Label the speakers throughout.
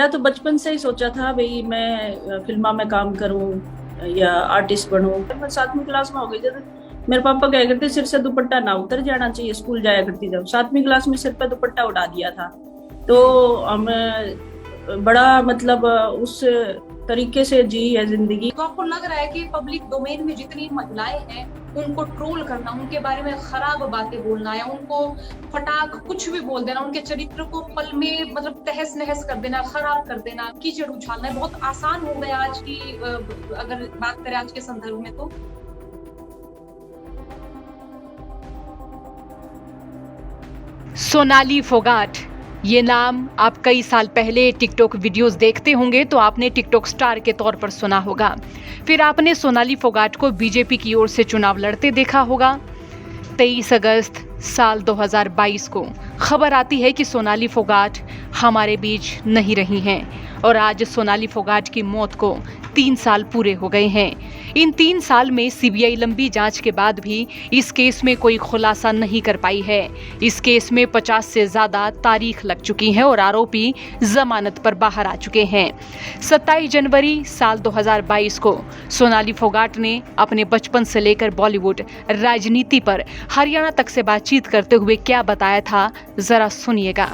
Speaker 1: या तो बचपन से ही सोचा था भाई मैं फिल्मा में काम करूं या आर्टिस्ट बनूं। मैं 7वीं क्लास में हो गई जब मेरे पापा कह करते सिर से दुपट्टा ना उतर जाना चाहिए। स्कूल जाया करती जब 7वीं क्लास में सिर पे दुपट्टा उड़ा दिया था। तो हम बड़ा मतलब उस तरीके से जी है जिंदगी।
Speaker 2: तो आपको लग रहा है कि पब्लिक डोमेन में जितनी महिलाएं हैं उनको ट्रोल करना, उनके बारे में खराब बातें बोलना या उनको फटाक कुछ भी बोल देना, उनके चरित्र को पल में मतलब तहस नहस कर देना, खराब कर देना, कीचड़ उछालना बहुत आसान हो गया आज की अगर बात करें आज के संदर्भ में तो।
Speaker 3: सोनाली फोगाट, ये नाम आप कई साल पहले टिकटॉक वीडियोस देखते होंगे तो आपने टिकटॉक स्टार के तौर पर सुना होगा। फिर आपने सोनाली फोगाट को बीजेपी की ओर से चुनाव लड़ते देखा होगा। 23 अगस्त साल 2022 को खबर आती है कि सोनाली फोगाट हमारे बीच नहीं रही हैं और आज सोनाली फोगाट की मौत को 3 साल पूरे हो गए हैं। इन 3 साल में सीबीआई लंबी जांच के बाद भी इस केस में कोई खुलासा नहीं कर पाई है। इस केस में 50 से ज्यादा तारीख लग चुकी है और आरोपी जमानत पर बाहर आ चुके हैं। 27 जनवरी साल 2022 को सोनाली फोगाट ने अपने बचपन से लेकर बॉलीवुड राजनीति पर हरियाणा तक से बातचीत करते हुए क्या बताया था, जरा सुनिएगा।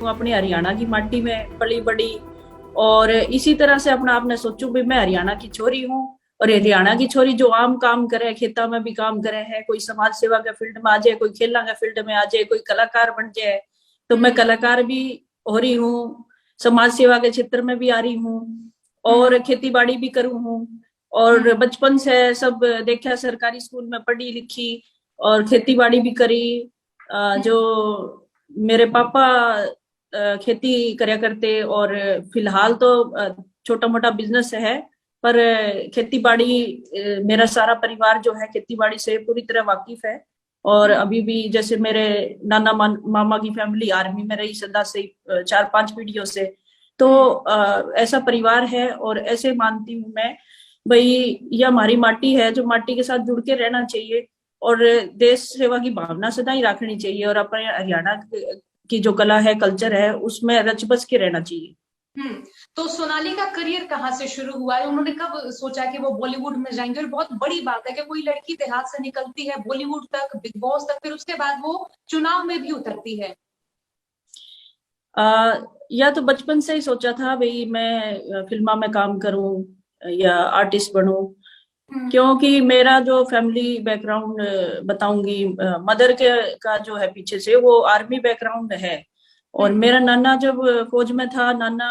Speaker 1: वो अपनी हरियाणा की माटी में पली बड़ी और इसी तरह से अपना आपने सोचू भी मैं हरियाणा की छोरी हूँ और हरियाणा की छोरी जो आम काम करे, खेता में भी काम करे है, कोई समाज सेवा के फील्ड में आ जाए, कोई खेला के फील्ड में आ जाए, कोई कलाकार बन जाए। तो मैं कलाकार भी हो रही हूँ, समाज सेवा के क्षेत्र में भी आ रही हूँ और खेती बाड़ी भी करूँ हूँ। और बचपन से सब देखा, सरकारी स्कूल में पढ़ी लिखी और खेती बाड़ी भी करी। जो मेरे पापा खेती करया करते और फिलहाल तो छोटा मोटा बिजनेस है, पर खेती बाड़ी मेरा सारा परिवार जो है खेती बाड़ी से पूरी तरह वाकिफ है। और अभी भी जैसे मेरे नाना मामा की फैमिली आर्मी में रही सदा से 4-5 पीढ़ियों से। तो ऐसा परिवार है और ऐसे मानती हूँ मैं भाई यह हमारी माटी है जो माटी के साथ जुड़ के रहना चाहिए और देश सेवा की भावना सदा ही रखनी चाहिए और अपने हरियाणा की जो कला है, कल्चर है, उसमें रच बस के रहना चाहिए।
Speaker 2: तो सोनाली का करियर कहाँ से शुरू हुआ है? उन्होंने कब सोचा कि वो बॉलीवुड में जाएंगे? और बहुत बड़ी बात है कि कोई लड़की देहात से निकलती है बॉलीवुड तक, बिग बॉस तक, फिर उसके बाद वो चुनाव में भी उतरती है।
Speaker 1: या तो बचपन से ही सोचा था भाई मैं फिल्मा में काम करूं या आर्टिस्ट बनूं। क्योंकि मेरा जो फैमिली बैकग्राउंड बताऊंगी, मदर के का जो है पीछे से वो आर्मी बैकग्राउंड है। और मेरा नाना जब फौज में था, नाना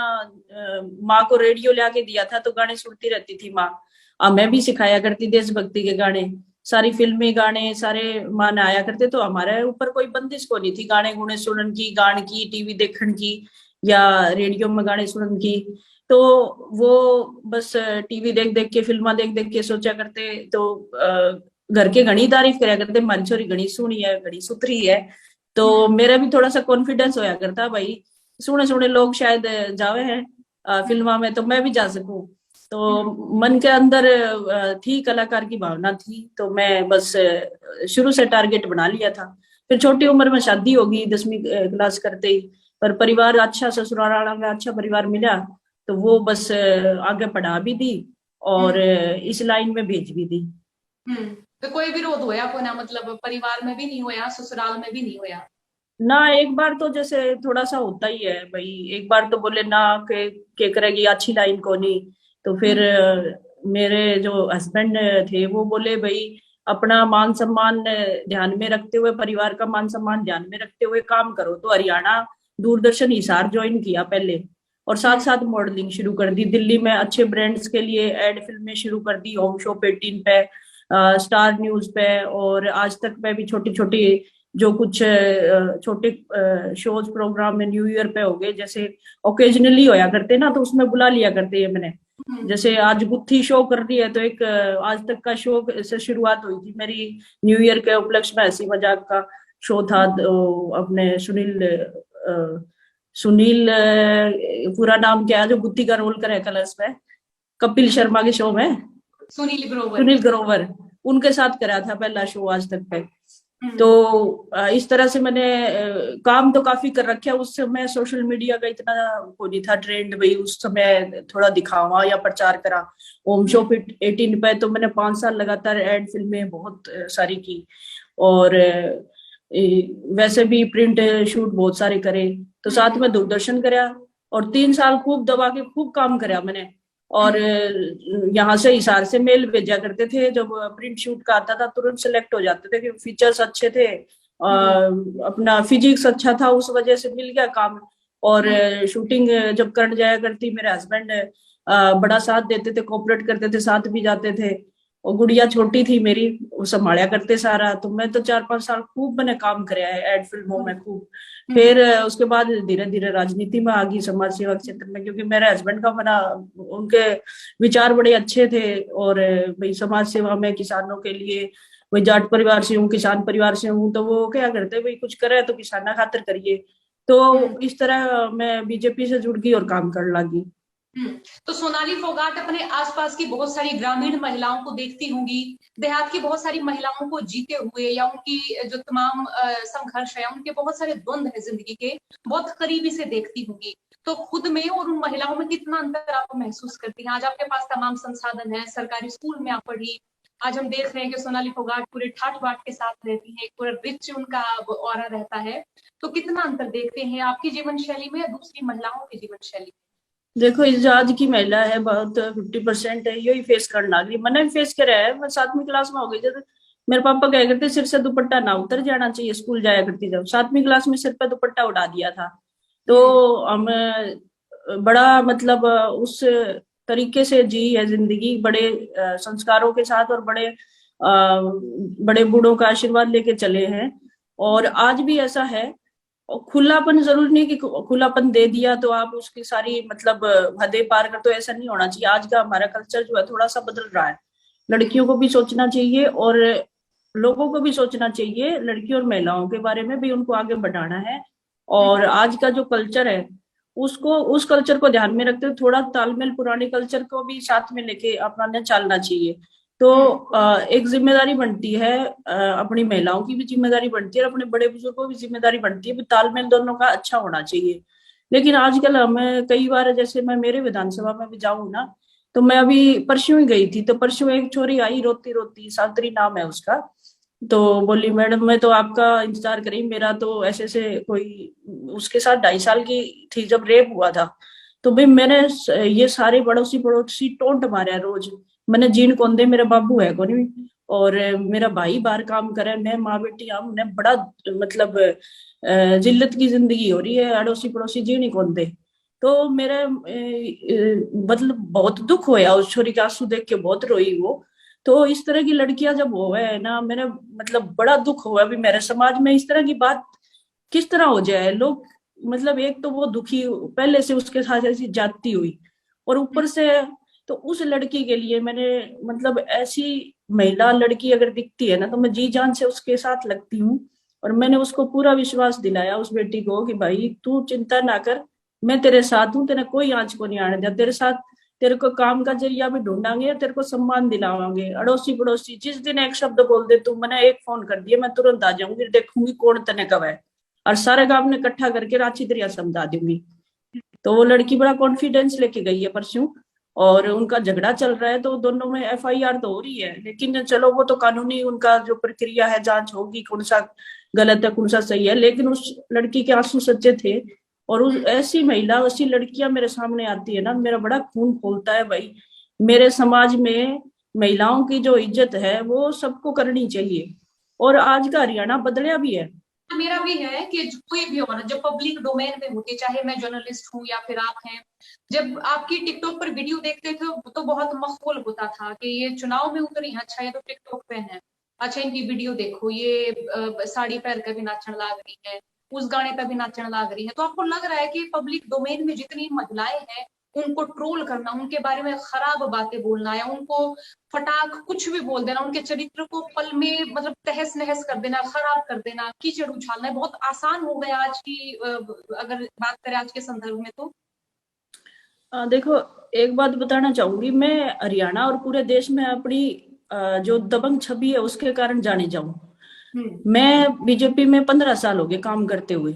Speaker 1: माँ को रेडियो ला के दिया था तो गाने सुनती रहती थी माँ। मैं भी सिखाया करती देशभक्ति के गाने, सारी फिल्मी गाने सारे माँ ने आया करते। तो हमारे ऊपर कोई बंदिश को नहीं थी गाने गुणे सुनन की, गान की, टीवी देखने की या रेडियो में गाने सुनन की। तो वो बस टीवी देख देख के, फिल्मा देख देख के सोचा करते। तो घर के घनी तारीफ कराया करते, हमारी छोरी घनी सोहनी है, घनी सुथरी है। तो मेरा भी थोड़ा सा कॉन्फिडेंस होया करता भाई सुने सुने लोग शायद जावे हैं फिल्मा में, तो मैं भी जा सकूं। तो मन के अंदर थी कलाकार की भावना थी। तो मैं बस शुरू से टारगेट बना लिया था। फिर छोटी उम्र में शादी होगी 10वीं क्लास करते ही, पर परिवार अच्छा, ससुराल में अच्छा परिवार मिला तो वो बस आगे पढ़ा भी दी और इस लाइन में भेज भी दी।
Speaker 2: तो कोई विरोध होया को ना, मतलब परिवार में भी नहीं होया, ससुराल में भी नहीं होया
Speaker 1: ना? एक बार तो जैसे थोड़ा सा होता ही है भाई, एक बार तो बोले ना के करेगी अच्छी लाइन को नहीं। तो फिर मेरे जो हस्बैंड थे वो बोले भाई अपना मान सम्मान ध्यान में रखते हुए, परिवार का मान सम्मान ध्यान में रखते हुए काम करो। तो हरियाणा दूरदर्शन हिसार ज्वाइन किया पहले और साथ साथ मॉडलिंग शुरू कर दी। दिल्ली में अच्छे ब्रांड्स के लिए एड फिल्में शुरू कर दी, होम शॉप 18 पे, स्टार न्यूज पे और आज तक पे भी छोटी छोटी जो कुछ छोटे शोज प्रोग्राम में न्यू ईयर पे हो गए, जैसे ओकेजनली होया करते ना तो उसमें बुला लिया करते हैं मैंने। जैसे आज गुत्थी शो कर रही है तो एक आज तक का शो से शुरुआत हुई थी मेरी न्यू ईयर के उपलक्ष्य में, हंसी मजाक का शो था। तो अपने सुनील पूरा नाम क्या है जो गुत्थी का रोल करे कलर्स में, कपिल शर्मा के शो में,
Speaker 2: सुनील ग्रोवर।
Speaker 1: सुनील ग्रोवर, उनके साथ करा था पहला शो आज तक पे। तो इस तरह से मैंने काम तो काफी कर रखा है। उस समय सोशल मीडिया का इतना वो नहीं था ट्रेंड, भाई उस समय थोड़ा दिखावा या प्रचार करा। होम शॉप 18 पे तो मैंने 5 साल लगातार एड फिल्में बहुत सारी की, और वैसे भी प्रिंट शूट बहुत सारे करे। तो साथ में दूरदर्शन कराया, और 3 साल खूब दबा के खूब काम कराया मैंने। और यहाँ से हिसार से मेल भेजा करते थे, जब प्रिंट शूट का आता था तुरंत सेलेक्ट हो जाते थे, क्योंकि फीचर्स अच्छे थे, अपना फिजिक्स अच्छा था, उस वजह से मिल गया काम। और शूटिंग जब करने जाया करती, मेरे हस्बैंड बड़ा साथ देते थे, कोऑपरेट करते थे, साथ भी जाते थे। और गुड़िया छोटी थी मेरी, वो संभाला करते सारा। तो मैं तो 4-5 साल खूब मैंने काम कराया है एड फिल्मों में खूब। फिर उसके बाद धीरे धीरे राजनीति में आ गई, समाज सेवा क्षेत्र में, क्योंकि मेरे हस्बैंड का बना, उनके विचार बड़े अच्छे थे। और भाई समाज सेवा में किसानों के लिए, कोई जाट परिवार से हूँ, किसान परिवार से हूँ, तो वो क्या करते भाई कुछ करे तो किसाना खातिर करिए। तो इस तरह मैं बीजेपी से जुड़ गई और काम करने लगी।
Speaker 2: तो सोनाली फोगाट अपने आसपास की बहुत सारी ग्रामीण महिलाओं को देखती होंगी, देहात की बहुत सारी महिलाओं को जीते हुए, या उनकी जो तमाम संघर्ष है, उनके बहुत सारे द्वंद है जिंदगी के, बहुत करीबी से देखती होंगी। तो खुद में और उन महिलाओं में कितना अंतर आप महसूस करती हैं? आज आपके पास तमाम संसाधन है, सरकारी स्कूल में आप पढ़ी, आज हम देख रहे हैं कि सोनाली फोगाट पूरे ठाठ बाट के साथ रहती है, एक पूरा रिच उनका ऑरा रहता है। तो कितना अंतर देखते हैं आपकी जीवन शैली में या दूसरी महिलाओं की जीवन शैली में?
Speaker 1: देखो, इस आज की महिला है बहुत 50% है, यही फेस करना लगी। मैंने भी फेस करा है। मैं 7वीं क्लास में हो गई जब मेरे पापा क्या करते, सिर से दुपट्टा ना उतर जाना चाहिए, स्कूल जाया करती जब 7वीं क्लास में सिर पे दुपट्टा उड़ा दिया था। तो हम बड़ा मतलब उस तरीके से जी है जिंदगी, बड़े संस्कारों के साथ, और बड़े बूढ़ों का आशीर्वाद लेके चले हैं। और आज भी ऐसा है। और खुलापन जरूरी नहीं कि खुलापन दे दिया तो आप उसकी सारी मतलब हदें पार कर, तो ऐसा नहीं होना चाहिए। आज का हमारा कल्चर जो है थोड़ा सा बदल रहा है। लड़कियों को भी सोचना चाहिए, और लोगों को भी सोचना चाहिए, लड़कियों और महिलाओं के बारे में भी उनको आगे बढ़ाना है। और आज का जो कल्चर है उसको, उस कल्चर को ध्यान में रखते हुए थोड़ा तालमेल पुराने कल्चर को भी साथ में लेके अपनाने चलना चाहिए। तो एक जिम्मेदारी बनती है, अपनी महिलाओं की भी जिम्मेदारी बनती है, और अपने बड़े बुजुर्गों की जिम्मेदारी बनती है, तालमेल दोनों का अच्छा होना चाहिए। लेकिन आजकल हमें कई बार, जैसे मैं मेरे विधानसभा में भी जाऊं ना, तो मैं अभी परसों ही गई थी, तो परसों एक छोरी आई रोती रोती, सावित्री नाम है उसका। तो बोली, मैडम मैं तो आपका इंतजार करी, मेरा तो ऐसे से कोई, उसके साथ 2.5 साल की थी जब रेप हुआ था। तो भाई मैंने ये सारे पड़ोसी पड़ोसी टोंट मारे रोज। मैंने जीन कौन दे, मेरा बाबू है कौन भी, और मेरा भाई बाहर काम करे, मैं माँ बेटी हमने बड़ा मतलब जिल्लत की जिंदगी हो रही है, अड़ोसी पड़ोसी जीन कौन दे। तो मेरे मतलब बहुत दुख होया, उस छोरी के आंसू देख के बहुत रोई वो। तो इस तरह की लड़कियां जब होवे है ना, मेरे मतलब बड़ा दुख हुआ। अभी मेरे समाज में इस तरह की बात किस तरह हो जाए लोग, मतलब एक तो वो दुखी, पहले से उसके साथ ऐसी जाती हुई, और ऊपर से तो उस लड़की के लिए मैंने मतलब ऐसी महिला लड़की अगर दिखती है ना, तो मैं जी जान से उसके साथ लगती हूँ। और मैंने उसको पूरा विश्वास दिलाया उस बेटी को कि भाई तू चिंता ना कर, मैं तेरे साथ हूँ, तेरे कोई आंच को नहीं आने दिया, तेरे साथ, तेरे को काम का जरिया भी ढूंढांगे, तेरे को सम्मान दिलावांगे। अड़ोसी पड़ोसी जिस दिन एक शब्द बोल दे तू, मैंने एक फोन कर दिया, मैं तुरंत आ जाऊंगी, देखूंगी कौन तने कब है, और सारे काम ने इकट्ठा करके रांची दरिया समझा दूंगी। तो वो लड़की बड़ा कॉन्फिडेंस लेके गई है परसों, और उनका झगड़ा चल रहा है, तो दोनों में एफआईआर तो हो रही है, लेकिन चलो वो तो कानूनी उनका जो प्रक्रिया है, जांच होगी कौन सा गलत है कौन सा सही है। लेकिन उस लड़की के आंसू सच्चे थे। और उस ऐसी महिला, ऐसी लड़कियां मेरे सामने आती है ना, मेरा बड़ा खून खोलता है भाई। मेरे समाज में महिलाओं की जो इज्जत है वो सबको करनी चाहिए। और आज का हरियाणा बदलिया भी है।
Speaker 2: मेरा भी है कि कोई भी हो ना, जब पब्लिक डोमेन में होती, चाहे मैं जर्नलिस्ट हूँ या फिर आप हैं, जब आपकी टिकटॉक पर वीडियो देखते थे तो बहुत मखौल होता था कि ये चुनाव में उतरी है, अच्छा ये तो टिकटॉक पे है, अच्छा इनकी वीडियो देखो, ये साड़ी पहन कर भी नाचने लाग रही है, उस गाने पे भी नाचने लाग रही है। तो आपको लग रहा है कि पब्लिक डोमेन में जितनी महिलाएं हैं उनको ट्रोल करना, उनके बारे में खराब बातें बोलना, या उनको फटाक कुछ भी बोल देना, उनके चरित्र को पल में मतलब तहस नहस कर देना, खराब कर देना, कीचड़ उछालना बहुत आसान हो गया आज की, अगर बात करें आज के संदर्भ में तो।
Speaker 1: देखो, एक बात बताना चाहूंगी, मैं हरियाणा और पूरे देश में अपनी जो दबंग छवि है उसके कारण जानी जाऊं। मैं बीजेपी में 15 साल हो गए काम करते हुए।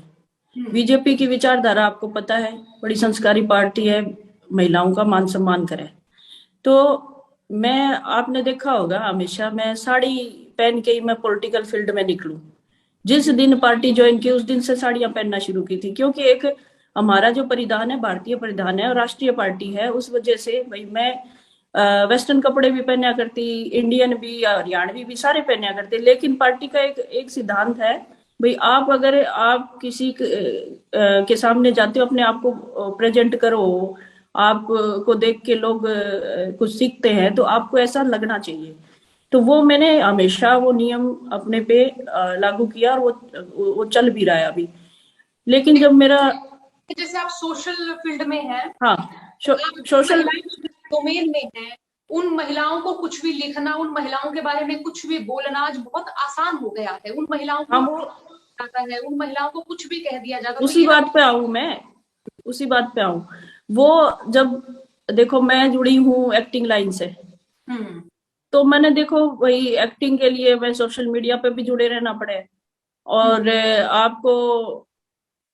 Speaker 1: बीजेपी की विचारधारा आपको पता है, बड़ी संस्कारी पार्टी है, महिलाओं का मान सम्मान करे। तो मैं, आपने देखा होगा, हमेशा मैं साड़ी पहन के ही मैं पॉलिटिकल फील्ड में निकलूं। जिस दिन पार्टी ज्वाइन की उस दिन से साड़ियां पहनना शुरू की थी, क्योंकि एक हमारा जो परिधान है भारतीय परिधान है और राष्ट्रीय पार्टी है, उस वजह से भाई मैं वेस्टर्न कपड़े भी पहना करती, इंडियन भी, हरियाणवी भी, सारे पहना करते। लेकिन पार्टी का एक सिद्धांत है भाई, आप अगर आप किसी के सामने जाते हो, अपने आप को प्रेजेंट करो, आपको देख के लोग कुछ सीखते हैं, तो आपको ऐसा लगना चाहिए। तो वो मैंने हमेशा वो नियम अपने पे लागू किया और वो चल भी रहा है अभी। लेकिन जब मेरा,
Speaker 2: जैसे आप सोशल फील्ड में हैं,
Speaker 1: हाँ, सोशल
Speaker 2: डोमेन में है, उन महिलाओं को कुछ भी लिखना, उन महिलाओं के बारे में कुछ भी बोलना आज बहुत आसान हो गया है। उन महिलाओं को जाता है, उन महिलाओं को कुछ भी कह दिया जाता है।
Speaker 1: उसी बात पे आऊं मैं, उसी बात पे आऊं। वो जब देखो, मैं जुड़ी हूँ एक्टिंग लाइन से, तो मैंने देखो वही एक्टिंग के लिए मैं सोशल मीडिया पे भी जुड़े रहना पड़े, और आपको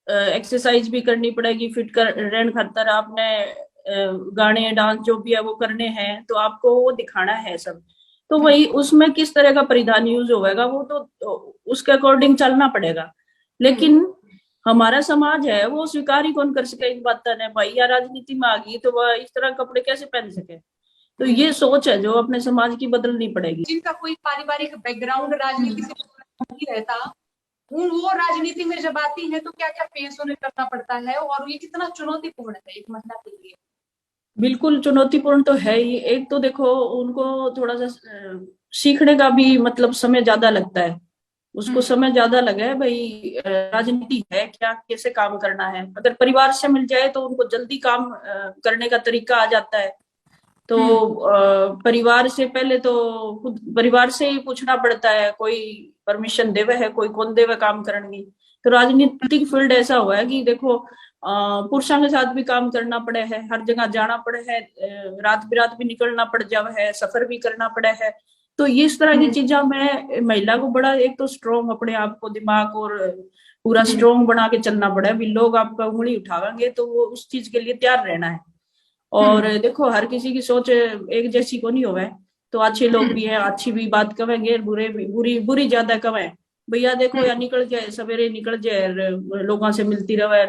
Speaker 1: एक्सरसाइज भी करनी पड़ेगी, फिट कर रहने खातर आपने गाने डांस जो भी है वो करने हैं, तो आपको वो दिखाना है सब। तो वही उसमें किस तरह का परिधान यूज होगा वो तो उसके अकॉर्डिंग चलना पड़ेगा। लेकिन हमारा समाज है वो स्वीकार ही कौन कर सके इस बात ने, भाई या राजनीति में आ गई तो वह इस तरह कपड़े कैसे पहन सके। तो ये सोच है जो अपने समाज की बदलनी पड़ेगी।
Speaker 2: जिनका कोई पारिवारिक बैकग्राउंड राजनीति से नहीं रहता, वो राजनीति में जब आती है तो क्या क्या फेस उन्हें करना पड़ता है, और ये कितना चुनौतीपूर्ण है एक महिला के लिए।
Speaker 1: बिल्कुल चुनौतीपूर्ण तो है ही। एक तो देखो, उनको थोड़ा सा सीखने का भी मतलब समय ज्यादा लगता है, उसको समय ज्यादा लगा है भाई राजनीति है क्या, कैसे काम करना है। अगर परिवार से मिल जाए तो उनको जल्दी काम करने का तरीका आ जाता है। तो परिवार से पहले तो खुद परिवार से ही पूछना पड़ता है, कोई परमिशन देवे है, कोई कौन देवे काम करने की। तो राजनीतिक फील्ड ऐसा हुआ है कि देखो पुरुषों के साथ भी काम करना पड़े है, हर जगह जाना पड़े है, रात बिरात भी निकलना पड़ जावे है, सफर भी करना पड़े है। तो इस तरह की चीजा में महिला को बड़ा एक तो स्ट्रोंग अपने आप को, दिमाग और पूरा स्ट्रोंग बना के चलना पड़ा है। भी लोग आपका उंगली उठावेंगे तो वो उस चीज के लिए तैयार रहना है। और देखो हर किसी की सोच एक जैसी को नहीं होवे, तो अच्छे लोग भी हैं, अच्छी भी बात कहेंगे, बुरे भी, बुरी ज्यादा कहें। भैया देखो या निकल जाए, सवेरे निकल जाए, लोगों से मिलती रहे,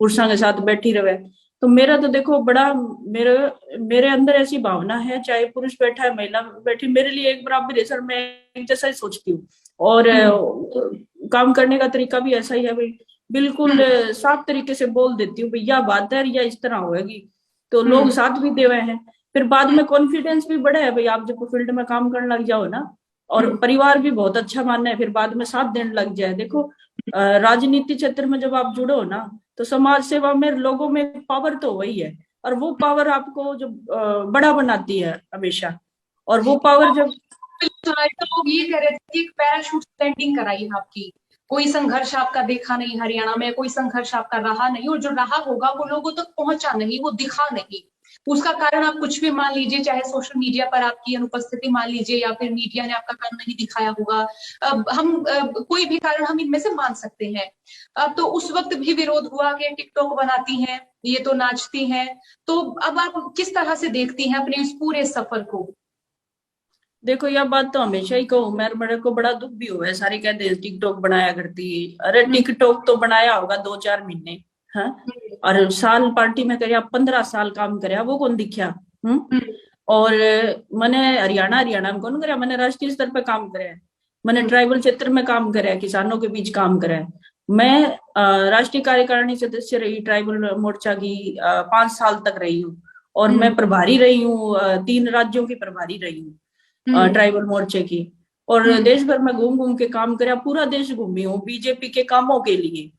Speaker 1: पुरुषों के साथ बैठी रहे। तो मेरा तो देखो बड़ा, मेरे अंदर ऐसी भावना है, चाहे पुरुष बैठा है महिला बैठी, मेरे लिए एक बराबर है सर। मैं एक जैसा ही सोचती हूँ, और काम करने का तरीका भी ऐसा ही है भाई, बिल्कुल साफ तरीके से बोल देती हूँ भैया बात है या इस तरह होगी, तो लोग साथ भी दे रहे हैं। फिर बाद में कॉन्फिडेंस भी बढ़े है भाई, आप जब फील्ड में काम करने लग जाओ ना, और परिवार भी बहुत अच्छा मानना है, फिर बाद में साथ देने लग जाए। देखो राजनीति क्षेत्र में जब आप जुड़ो ना, तो समाज सेवा में लोगों में पावर तो वही है, और वो पावर आपको जो बड़ा बनाती है हमेशा। और वो पावर जब
Speaker 2: लोग ये कह रहे थे कि पैराशूट लैंडिंग कराई है आपकी, कोई संघर्ष आपका देखा नहीं हरियाणा में, कोई संघर्ष आपका रहा नहीं, और जो रहा होगा वो लोगों तक पहुंचा नहीं, वो दिखा नहीं। उसका कारण आप कुछ भी मान लीजिए, चाहे सोशल मीडिया पर आपकी अनुपस्थिति मान लीजिए, या फिर मीडिया ने आपका काम नहीं दिखाया होगा, कोई भी कारण हम इनमें से मान सकते हैं। तो उस वक्त भी विरोध हुआ कि टिकटॉक बनाती हैं, ये तो नाचती हैं। तो अब आप किस तरह से देखती हैं अपने इस पूरे सफर को?
Speaker 1: देखो यह बात तो हमेशा ही कहूँ, मेरे को बड़ा दुख भी हुआ है, सारे कहते हैं टिकटॉक बनाया करती। अरे टिकटॉक तो बनाया होगा 2-4 महीने, हाँ, और साल पार्टी में कर 15 साल काम करे, वो कौन दिखा। और मैंने हरियाणा में कौन करे, मैंने राष्ट्रीय स्तर पे काम करे, मैंने ट्राइबल क्षेत्र में काम करे, किसानों के बीच काम करे। मैं राष्ट्रीय कार्यकारिणी सदस्य रही ट्राइबल मोर्चा की, 5 साल तक रही हूँ, और मैं प्रभारी रही हूँ, 3 राज्यों की प्रभारी रही हूँ ट्राइबल मोर्चे की। और देश भर में घूम घूम के काम करे, पूरा देश घूमी हूँ, बीजेपी के कामों के लिए,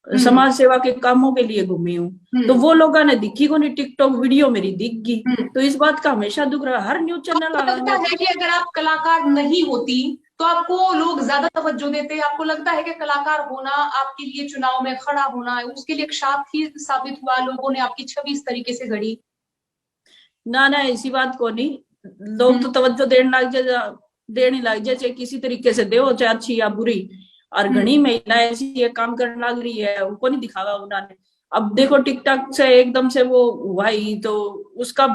Speaker 1: समाज सेवा के कामों के लिए घूमी हूँ। तो वो लोगों ने दिखी को नहीं, टिकटॉक वीडियो मेरी दिख गई। तो इस बात का हमेशा दुख रहा। हर न्यूज चैनल
Speaker 2: लगता है कि अगर आप कलाकार नहीं होती तो आपको लोग ज्यादा तवज्जो देते, आपको लगता है कि कलाकार होना आपके लिए, चुनाव में खड़ा होना है, उसके लिए एक शाप ही साबित हुआ, लोगों ने आपकी छवि इस तरीके से गढ़ी?
Speaker 1: ना, ऐसी बात को नहीं, लोग तो तवज्जो देने लग जाए, देने लग, जैसे किसी तरीके से दो, चाहे अच्छी या बुरी। और घनी महिला ऐसी ये काम करने लग रही है, उनको नहीं दिखावा उन्होंने। अब देखो टिकटॉक से एकदम से वो हुआ ही, तो उसका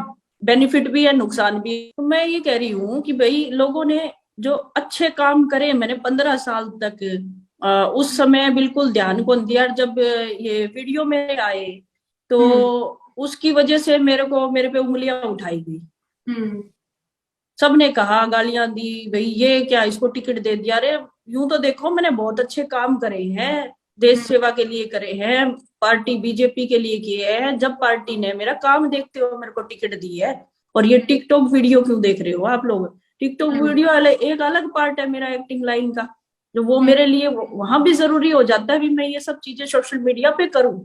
Speaker 1: बेनिफिट भी है, नुकसान भी। तो मैं ये कह रही हूँ कि भाई लोगों ने जो अच्छे काम करे, मैंने 15 साल तक उस समय बिल्कुल ध्यान को दिया। जब ये वीडियो में आए तो उसकी वजह से मेरे पे उंगलियां उठाई गई। सबने कहा, गालियां दी, भाई ये क्या, इसको टिकट दे दिया। अरे यूं तो देखो मैंने बहुत अच्छे काम करे हैं, देश सेवा के लिए करे हैं, पार्टी बीजेपी के लिए किए हैं। जब पार्टी ने मेरा काम देखते हो मेरे को टिकट दी है। और ये टिकटॉक वीडियो क्यों देख रहे हो आप लोग? टिकटॉक वीडियो वाले एक अलग पार्ट है मेरा एक्टिंग लाइन का, जो वो मेरे लिए वहां भी जरूरी हो जाता है भी मैं ये सब चीजें सोशल मीडिया पे करूं।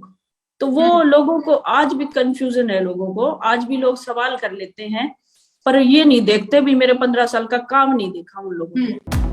Speaker 1: तो वो लोगों को आज भी कंफ्यूजन है, लोगों को आज भी लोग सवाल कर लेते हैं, पर ये नहीं देखते भी मेरे 15 साल का काम नहीं देखा उन लोगों ने।